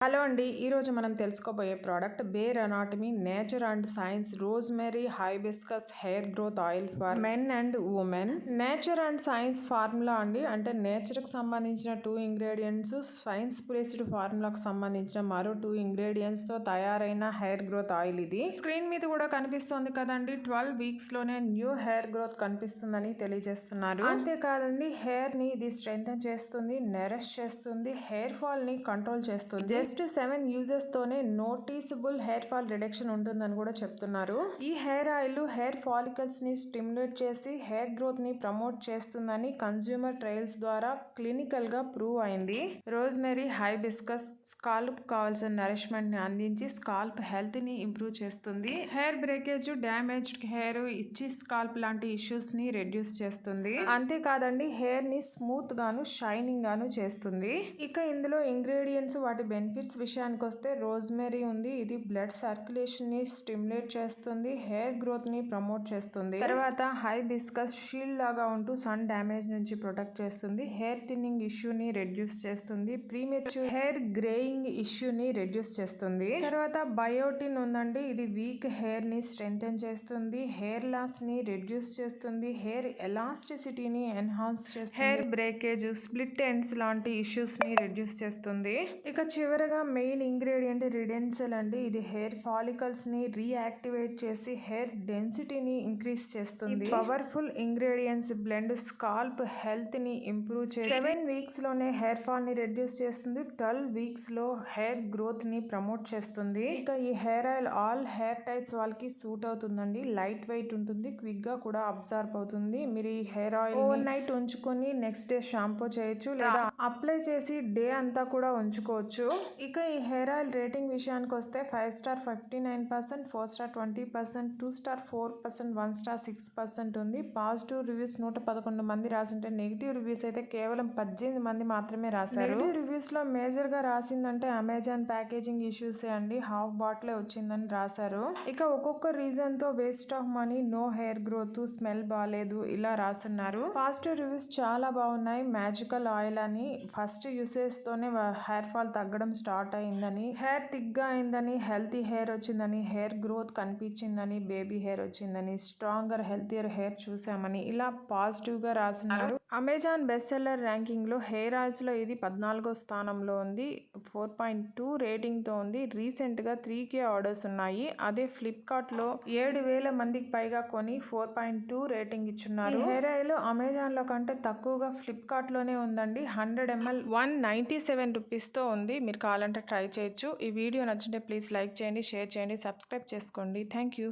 Hello అండి, ఈరోజు మనం తెలుసుకోబోయే product Bare Anatomy Nature and Science rosemary hibiscus hair growth oil for men and women. Nature and Science formula అండి, అంటే నేచర్కి సంబంధించిన 2 ఇంగ్రీడియంట్స్, సైన్స్ బేస్డ్ ఫార్ములాకు సంబంధించిన మరో 2 ఇంగ్రీడియంట్స్తో తయారైన హెయిర్ గ్రోత్ ఆయిల్ ఇది. స్క్రీన్ మీద కూడా కనిపిస్తుంది కదండి, 12 వీక్స్ లోనే న్యూ హెయిర్ గ్రోత్ కనిపిస్తుందని తెలియజేస్తున్నారు. అంతేకాదండి, హెయిర్ ని ఇది స్ట్రెంథెన్ చేస్తుంది, నరిష్ చేస్తుంది, హెయిర్ ఫాల్ ని కంట్రోల్ చేస్తుంది. జస్ట్ 7 యూజెస్ తోనే నోటీసబుల్ హెయిర్ ఫాల్ రిడక్షన్ ఉంటుందని కూడా చెప్తున్నారు. ఈ హెయిర్ ఆయిల్ హెయిర్ ఫాలికల్స్ ని స్టిమ్యులేట్ చేసి హెయిర్ గ్రోత్ ని ప్రమోట్ చేస్తుందని కన్స్యూమర్ ట్రయల్స్ ద్వారా క్లినికల్ గా ప్రూవ్ అయింది. రోజ్మెరీ హైబిస్కస్ స్కాల్ప్ కావాల్సిన నరిష్మెంట్ ని అందించి స్కాల్ప్ హెల్త్ ని ఇంప్రూవ్ చేస్తుంది. హెయిర్ బ్రేకేజ్, డ్యామేజ్డ్ హెయిర్, ఇచ్చి స్కాల్ప్ లాంటి ఇష్యూస్ ని రెడ్యూస్ చేస్తుంది. అంతేకాదండి, హెయిర్ ని స్మూత్ గాను షైనింగ్ గాను చేస్తుంది. ఇక ఇందులో ఇంగ్రీడియంట్స్, వాటి బెనిఫిట్స్ విషయానికి వస్తే, రోజ్మెరీ ఉంది, ఇది బ్లడ్ సర్క్యులేషన్ ని స్టిమ్యులేట్ చేస్తుంది, హెయిర్ గ్రోత్ ని ప్రమోట్ చేస్తుంది. తర్వాత హైబిస్కస్ షీల్డ్ లాగా ఉంటూ సన్ డ్యామేజ్ నుంచి ప్రొటెక్ట్ చేస్తుంది, హెయిర్ థిన్నింగ్ ఇష్యూని రెడ్యూస్ చేస్తుంది, ప్రీమెచ్యూర్ హెయిర్ గ్రేయింగ్ ఇష్యూని రెడ్యూస్ చేస్తుంది. తర్వాత బయోటిన్ ఉందండి, ఇది వీక్ హెయిర్ ని స్ట్రెంథెన్ చేస్తుంది, హెయిర్ లాస్ ని రెడ్యూస్ చేస్తుంది, హెయిర్ ఎలాస్టిసిటీని ఎన్హాన్స్ చేస్తుంది, హెయిర్ బ్రేకేజ్, స్ప్లిట్ ఎండ్స్ లాంటి ఇష్యూస్ ని రెడ్యూస్ చేస్తుంది. ఇక చివరగా మెయిన్ ఇంగ్రీడియంట్ రిడెన్సెల్ అండి, ఇది హెయిర్ ఫాలికల్స్ ని రీయాక్టివేట్ చేసి హెయిర్ డెన్సిటీని ఇంక్రీజ్ చేస్తుంది. Powerful ingredients blend scalp health ని ఇంప్రూవ్ చేసి 7 వీక్స్ లోనే హెయిర్ ఫాల్ ని రెడ్యూస్ చేస్తుంది, 12 వీక్స్ లో హెయిర్ గ్రోత్ ని ప్రమోట్ చేస్తుంది. ఇక ఈ hair oil all hair types వాళ్ళకి సూట్ అవుతుందండి. లైట్ వెయిట్ ఉంటుంది, క్విక్ గా కూడా అబ్జర్వ్ అవుతుంది. మీరు ఈ హెయిర్ ఆయిల్ ఓవర్ నైట్ ఉంచుకొని నెక్స్ట్ డే షాంపూ చేయొచ్చు, లేదా అప్లై చేసి డే అంతా కూడా ఉంచుకోవచ్చు. ఇక ఈ హెయిర్ ఆయిల్ రేటింగ్ విషయానికి వస్తే 5 స్టార్ 59%, 4 స్టార్ 20%, 2 స్టార్ 4%, 1 స్టార్ 6% ఉంది. పాజిటివ్ రివ్యూస్ 111 మంది రాసింటే, నెగిటివ్ రివ్యూస్ అయితే కేవలం 18 మంది మాత్రమే రాశారు. నెగిటివ్ రివ్యూస్ లో మేజర్ గా రాసిందంటే అమెజాన్ ప్యాకేజింగ్ ఇష్యూస్ అండి, హాఫ్ బాటిల్ వచ్చిందని రాశారు. ఇక ఒక్కొక్క రీజన్ తో waste of money, no hair growth, smell బాగాలేదు ఇలా రాస్తున్నారు. పాజిటివ్ రివ్యూస్ చాలా బాగున్నాయి. మ్యాజికల్ ఆయిల్ అని, ఫస్ట్ యూసేజ్ తోనే హెయిర్ ఫాల్ తగ్గడం స్టార్ట్ అయిందని, హెయిర్ థిక్ గా అయిందని, హెల్తీ హెయిర్ వచ్చిందని, హెయిర్ గ్రోత్ కనిపించిందని, బేబీ హెయిర్ వచ్చిందని, స్ట్రాంగర్ హెల్తియర్ హెయిర్ చూసామని ఇలా పాజిటివ్ గా రాస్తున్నారు. అమెజాన్ బెస్ట్ సెల్లర్ ర్యాంకింగ్ లో హెయిర్ ఆయిల్స్ లో ఇది 14వ స్థానంలో ఉంది. 4.2 రేటింగ్ తో ఉంది. రీసెంట్ గా 3K ఆర్డర్స్ ఉన్నాయి. అదే ఫ్లిప్కార్ట్ లో 7,000 మందికి పైగా కొని 4.2 రేటింగ్ ఇచ్చున్నారు. ఈ హెయిర్ ఆయిల్ అమెజాన్ లో కంటే తక్కువగా ఫ్లిప్కార్ట్ లోనే ఉందండి. 100 ml 197 రూపీస్ తో ఉంది. మీరు కావాలంటే ట్రై చేయొచ్చు. ఈ వీడియో నచ్చింటే ప్లీజ్ లైక్ చేయండి, షేర్ చేయండి, సబ్స్క్రైబ్ చేసుకోండి. Thank you.